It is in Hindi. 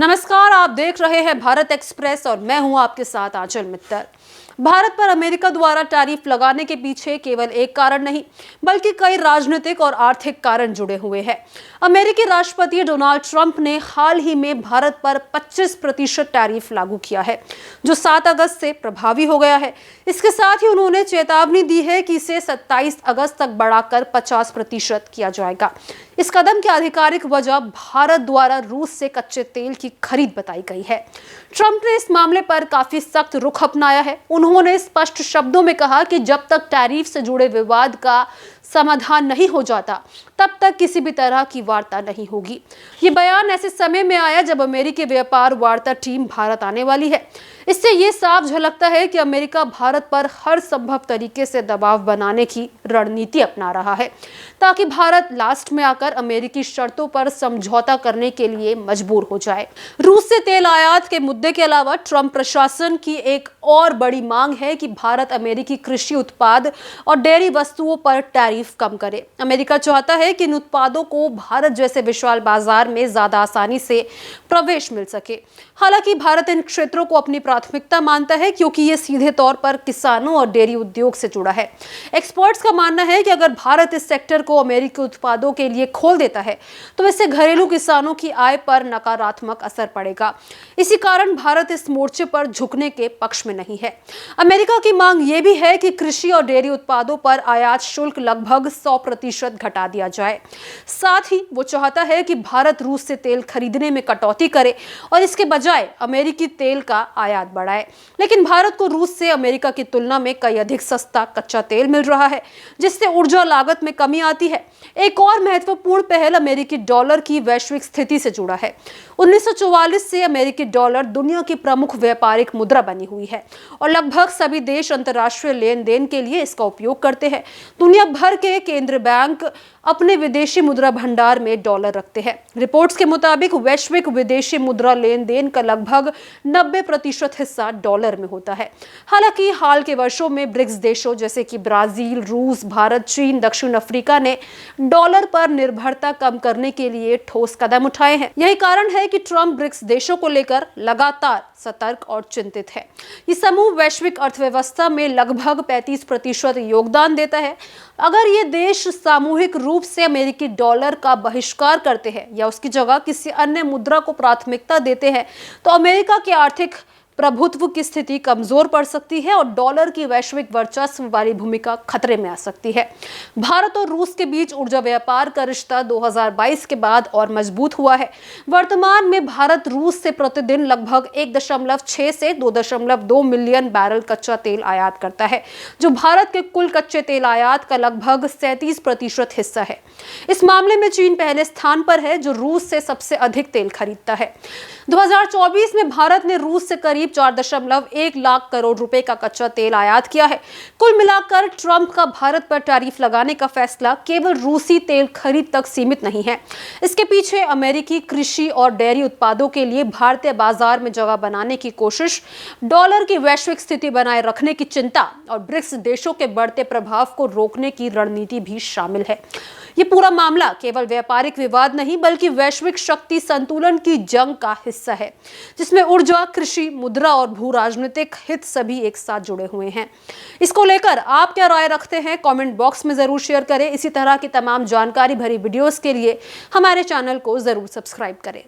नमस्कार, आप देख रहे हैं भारत एक्सप्रेस और मैं हूं आपके साथ आंचल मित्तर। भारत पर अमेरिका द्वारा टैरिफ लगाने के पीछे केवल एक कारण नहीं बल्कि कई राजनीतिक और आर्थिक कारण जुड़े हुए हैं। अमेरिकी राष्ट्रपति डोनाल्ड ट्रंप ने हाल ही में भारत पर 25% टैरिफ लागू किया है, जो 7 अगस्त से प्रभावी हो गया है। इसके साथ ही उन्होंने चेतावनी दी है कि इसे 27 अगस्त तक बढ़ाकर 50% किया जाएगा। इस कदम की आधिकारिक वजह भारत द्वारा रूस से कच्चे तेल की खरीद बताई गई है। ट्रंप ने इस मामले पर काफी सख्त रुख अपनाया है। उन्होंने स्पष्ट शब्दों में कहा कि जब तक टैरिफ से जुड़े विवाद का समाधान नहीं हो जाता, तब तक किसी भी तरह की वार्ता नहीं होगी। ये बयान ऐसे समय में आया जब अमेरिकी व्यापार वार्ता टीम भारत आने वाली है। इससे ये साफ झलकता है कि अमेरिका भारत पर हर संभव तरीके से दबाव बनाने की रणनीति अपना रहा है, ताकि भारत लास्ट में आकर अमेरिकी शर्तों पर समझौता करने के लिए मजबूर हो जाए। रूस से तेल आयात के मुद्दे के अलावा ट्रंप प्रशासन की एक और बड़ी मांग है कि भारत अमेरिकी कृषि उत्पाद और डेयरी वस्तुओं पर टैरिफ कम करे। अमेरिका चाहता है कि इन उत्पादों को भारत जैसे विशाल बाजार में ज्यादा आसानी से प्रवेश मिल सके। हालांकि भारत इन क्षेत्रों को अपनी प्राथमिकता मानता है, क्योंकि ये सीधे तौर पर किसानों और डेयरी उद्योग से जुड़ा है। एक्सपर्ट्स का मानना है कि अगर भारत इस सेक्टर को अमेरिकी उत्पादों के लिए खोल देता है तो इससे घरेलू किसानों की आय पर नकारात्मक असर पड़ेगा। इसी कारण भारत इस मोर्चे पर झुकने के पक्ष में नहीं है। अमेरिका की मांग यह भी है कि कृषि और डेयरी उत्पादों पर आयात शुल्क लगभग 100% घटा दिया जाए। साथ ही वो चाहता है कि भारत रूस से तेल खरीदने में कटौती करे और इसके बजाय अमेरिकी तेल का आयात बढ़ाए। लेकिन भारत को रूस से अमेरिका की तुलना में कई अधिक सस्ता कच्चा तेल मिल रहा है, जिससे ऊर्जा लागत में कमी आती है। एक और महत्वपूर्ण पहल अमेरिकी डॉलर की वैश्विक स्थिति से जुड़ा है। 1944 से अमेरिकी डॉलर दुनिया की प्रमुख व्यापारिक मुद्रा बनी हुई है और लगभग सभी देश अंतर्राष्ट्रीय लेन देन के लिए इसका उपयोग करते हैं। दुनिया भर के केंद्रीय बैंक अपने विदेशी मुद्रा भंडार में डॉलर रखते हैं। रिपोर्ट्स के मुताबिक वैश्विक विदेशी मुद्रा लेन देन का लगभग 90% हिस्सा डॉलर में होता है। हालांकि हाल के वर्षों में ब्रिक्स देशों जैसे कि ब्राजील, रूस, भारत, चीन, दक्षिण अफ्रीका ने डॉलर पर निर्भरता कम करने के लिए ठोस कदम उठाए हैं। यही कारण है कि ट्रंप ब्रिक्स देशों को लेकर लगातार सतर्क और चिंतित है। ये समूह वैश्विक अर्थव्यवस्था में लगभग 35% योगदान देता है। अगर ये देश सामूहिक रूप से अमेरिकी डॉलर का बहिष्कार करते हैं या उसकी जगह किसी अन्य मुद्रा को प्राथमिकता देते हैं, तो अमेरिका के आर्थिक प्रभुत्व की स्थिति कमजोर पड़ सकती है और डॉलर की वैश्विक वर्चस्व वाली भूमिका खतरे में आ सकती है। भारत और रूस के बीच ऊर्जा व्यापार का रिश्ता 2022 के बाद और मजबूत हुआ है। वर्तमान में भारत रूस से प्रतिदिन लगभग 1.6 से 2.2 मिलियन बैरल कच्चा तेल आयात करता है, जो भारत के कुल कच्चे तेल आयात का लगभग 37% हिस्सा है। इस मामले में चीन पहले स्थान पर है, जो रूस से सबसे अधिक तेल खरीदता है। 2024 में भारत ने रूस से करीब 4.1 लाख करोड़ रुपए का कच्चा तेल आयात किया है। कुल मिलाकर ट्रंप का भारत पर टैरिफ लगाने का फैसला केवल रूसी तेल खरीद तक सीमित नहीं है। इसके पीछे अमेरिकी कृषि और डेयरी उत्पादों के लिए भारतीय बाजार में जगह बनाने की कोशिश, डॉलर की वैश्विक स्थिति बनाए रखने की चिंता और ब्रिक्स देशों के बढ़ते प्रभाव को रोकने की रणनीति भी शामिल है। ये पूरा मामला केवल व्यापारिक विवाद नहीं बल्कि वैश्विक शक्ति संतुलन की जंग का हिस्सा है, जिसमें ऊर्जा, कृषि, मुद्रा और भू राजनीतिक हित सभी एक साथ जुड़े हुए हैं। इसको लेकर आप क्या राय रखते हैं? कमेंट बॉक्स में जरूर शेयर करें। इसी तरह की तमाम जानकारी भरी वीडियोस के लिए हमारे चैनल को जरूर सब्सक्राइब करें।